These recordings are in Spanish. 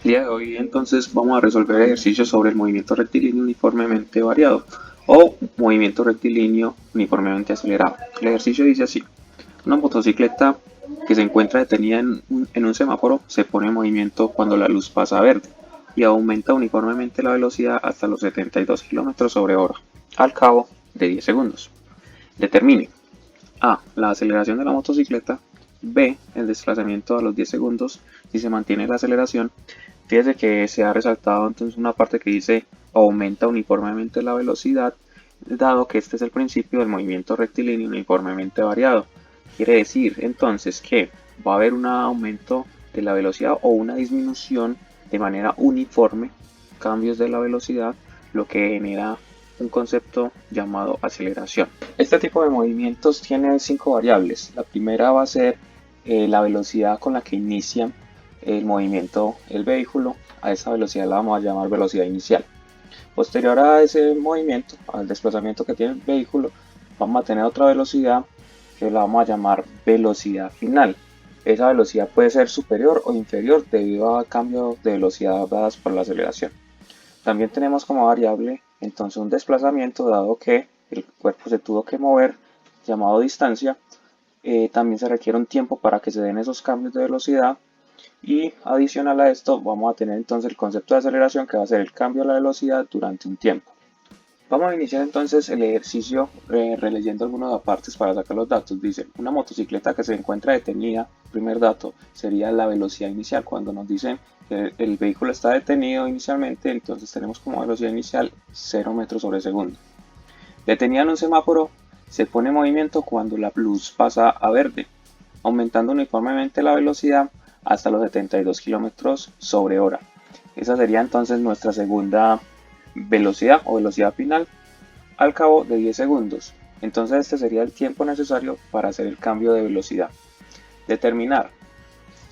El día de hoy entonces vamos a resolver ejercicios sobre el movimiento rectilíneo uniformemente variado o movimiento rectilíneo uniformemente acelerado. El ejercicio dice así: una motocicleta que se encuentra detenida en un semáforo se pone en movimiento cuando la luz pasa a verde y aumenta uniformemente la velocidad hasta los 72 km sobre hora al cabo de 10 segundos. Determine A. La aceleración de la motocicleta. B. El desplazamiento a los 10 segundos si se mantiene la aceleración. Fíjese que se ha resaltado entonces una parte que dice aumenta uniformemente la velocidad, dado que este es el principio del movimiento rectilíneo uniformemente variado. Quiere decir entonces que va a haber un aumento de la velocidad o una disminución de manera uniforme, cambios de la velocidad, lo que genera un concepto llamado aceleración. Este tipo de movimientos tiene 5 variables. La primera va a ser la velocidad con la que inicia el movimiento el vehículo. A esa velocidad la vamos a llamar velocidad inicial. Posterior a ese movimiento, al desplazamiento que tiene el vehículo, vamos a tener otra velocidad que la vamos a llamar velocidad final. Esa velocidad puede ser superior o inferior debido a cambios de velocidad dadas por la aceleración. También tenemos como variable entonces un desplazamiento, dado que el cuerpo se tuvo que mover, llamado distancia. También se requiere un tiempo para que se den esos cambios de velocidad. Y adicional a esto vamos a tener entonces el concepto de aceleración, que va a ser el cambio de la velocidad durante un tiempo. Vamos a iniciar entonces el ejercicio releyendo algunos apartes para sacar los datos. Dice, una motocicleta que se encuentra detenida, primer dato sería la velocidad inicial. Cuando nos dicen que el vehículo está detenido inicialmente, entonces tenemos como velocidad inicial 0 metros sobre segundo. Detenida en un semáforo, se pone en movimiento cuando la luz pasa a verde, aumentando uniformemente la velocidad hasta los 72 km sobre hora. Esa sería entonces nuestra segunda velocidad o velocidad final al cabo de 10 segundos. Entonces este sería el tiempo necesario para hacer el cambio de velocidad. Determinar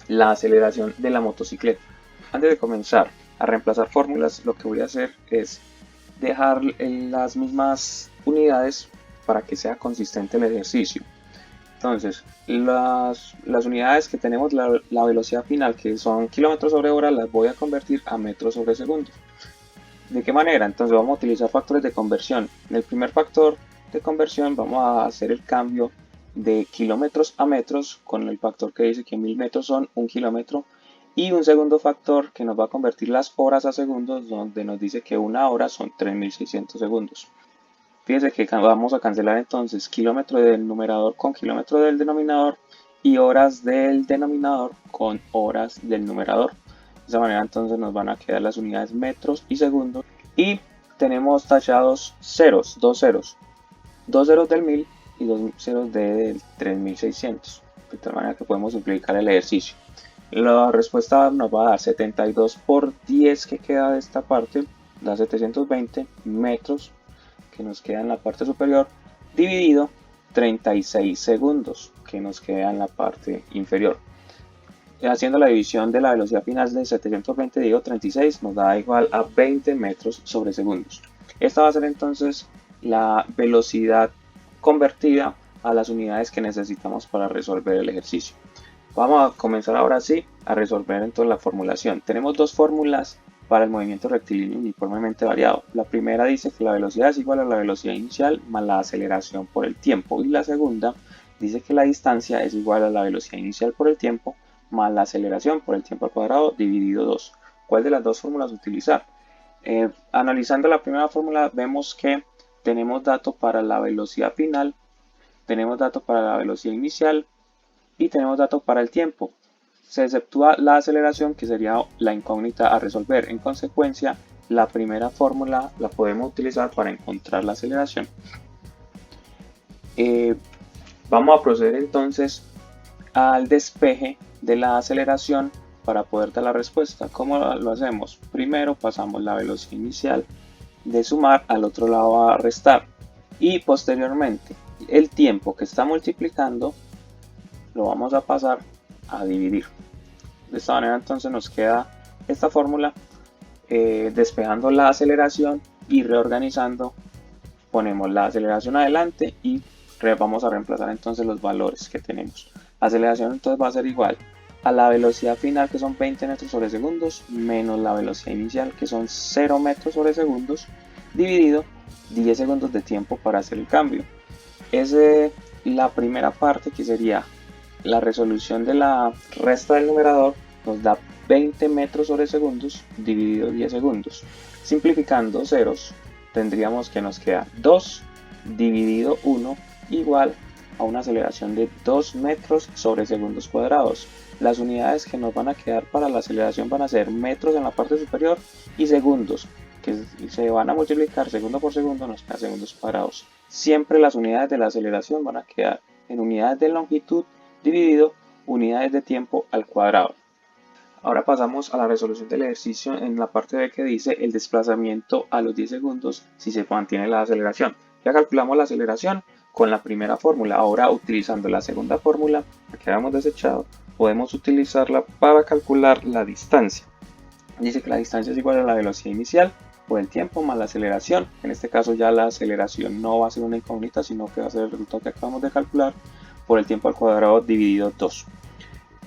la aceleración de la motocicleta. Antes de comenzar a reemplazar fórmulas, lo que voy a hacer es dejar las mismas unidades para que sea consistente el ejercicio. Entonces, las unidades que tenemos, la velocidad final, que son kilómetros sobre hora, las voy a convertir a metros sobre segundo. ¿De qué manera? Entonces vamos a utilizar factores de conversión. En el primer factor de conversión vamos a hacer el cambio de kilómetros a metros con el factor que dice que 1000 metros son 1 kilómetro, y un segundo factor que nos va a convertir las horas a segundos, donde nos dice que una hora son 3600 segundos. Fíjense que vamos a cancelar entonces kilómetro del numerador con kilómetro del denominador y horas del denominador con horas del numerador. De esa manera entonces nos van a quedar las unidades metros y segundos, y tenemos tachados ceros, dos ceros del 1000 y dos ceros del 3600, de tal manera que podemos simplificar el ejercicio. La respuesta nos va a dar 72 por 10 que queda de esta parte, da 720 metros que nos queda en la parte superior, dividido 36 segundos que nos queda en la parte inferior. Haciendo la división de la velocidad final de 720 dividido 36 nos da igual a 20 metros sobre segundos. Esta va a ser entonces la velocidad convertida a las unidades que necesitamos para resolver el ejercicio. Vamos a comenzar ahora sí a resolver entonces la formulación. Tenemos dos fórmulas para el movimiento rectilíneo uniformemente variado. La primera dice que la velocidad es igual a la velocidad inicial más la aceleración por el tiempo, y la segunda dice que la distancia es igual a la velocidad inicial por el tiempo más la aceleración por el tiempo al cuadrado dividido 2. ¿Cuál de las dos fórmulas utilizar? Analizando la primera fórmula vemos que tenemos datos para la velocidad final, tenemos datos para la velocidad inicial y tenemos datos para el tiempo. Se exceptúa la aceleración, que sería la incógnita a resolver. En consecuencia, la primera fórmula la podemos utilizar para encontrar la aceleración. Vamos a proceder entonces al despeje de la aceleración para poder dar la respuesta. ¿Cómo lo hacemos? Primero pasamos la velocidad inicial de sumar al otro lado a restar, y posteriormente el tiempo que está multiplicando lo vamos a pasar a dividir. De esta manera entonces nos queda esta fórmula. Despejando la aceleración y reorganizando, ponemos la aceleración adelante y vamos a reemplazar entonces los valores que tenemos. La aceleración entonces va a ser igual a la velocidad final, que son 20 metros sobre segundos, menos la velocidad inicial, que son 0 metros sobre segundos, dividido 10 segundos de tiempo para hacer el cambio. La primera parte, que sería la resolución de la resta del numerador, nos da 20 metros sobre segundos dividido 10 segundos. Simplificando ceros, tendríamos que nos queda 2 dividido 1 igual a una aceleración de 2 metros sobre segundos cuadrados. Las unidades que nos van a quedar para la aceleración van a ser metros en la parte superior y segundos, que se van a multiplicar segundo por segundo, nos queda segundos cuadrados. Siempre las unidades de la aceleración van a quedar en unidades de longitud dividido unidades de tiempo al cuadrado. Ahora pasamos a la resolución del ejercicio en la parte B, que dice el desplazamiento a los 10 segundos si se mantiene la aceleración. Ya calculamos la aceleración con la primera fórmula. Ahora, utilizando la segunda fórmula, la que habíamos desechado, podemos utilizarla para calcular la distancia. Dice que la distancia es igual a la velocidad inicial por el tiempo más la aceleración. En este caso ya la aceleración no va a ser una incógnita, sino que va a ser el resultado que acabamos de calcular por el tiempo al cuadrado dividido 2.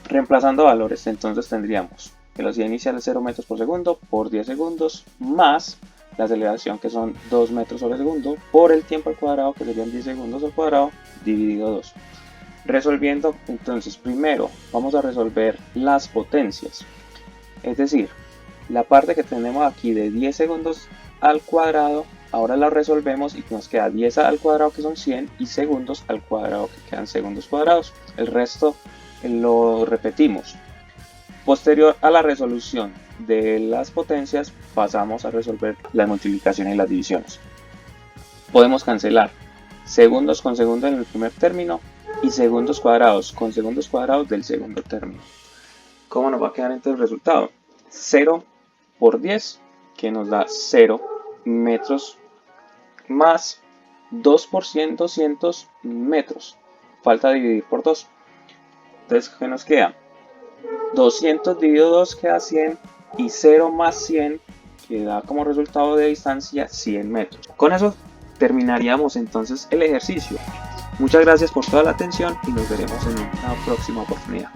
Reemplazando valores, entonces tendríamos velocidad inicial de 0 metros por segundo por 10 segundos más la aceleración, que son 2 metros sobre segundo, por el tiempo al cuadrado, que serían 10 segundos al cuadrado dividido 2. Resolviendo, entonces primero vamos a resolver las potencias, es decir, la parte que tenemos aquí de 10 segundos al cuadrado, ahora la resolvemos y nos queda 10 al cuadrado, que son 100, y segundos al cuadrado, que quedan segundos cuadrados. El resto lo repetimos. Posterior a la resolución de las potencias, pasamos a resolver las multiplicaciones y las divisiones. Podemos cancelar segundos con segundo en el primer término y segundos cuadrados con segundos cuadrados del segundo término. ¿Cómo nos va a quedar entonces el resultado? 0 por 10, que nos da 0 metros, más 2 por 100, 200 metros. Falta dividir por 2. Entonces, ¿qué nos queda? 200 dividido 2 queda 100, y 0 más 100, que da como resultado de distancia 100 metros. Con eso terminaríamos entonces el ejercicio. Muchas gracias por toda la atención y nos veremos en una próxima oportunidad.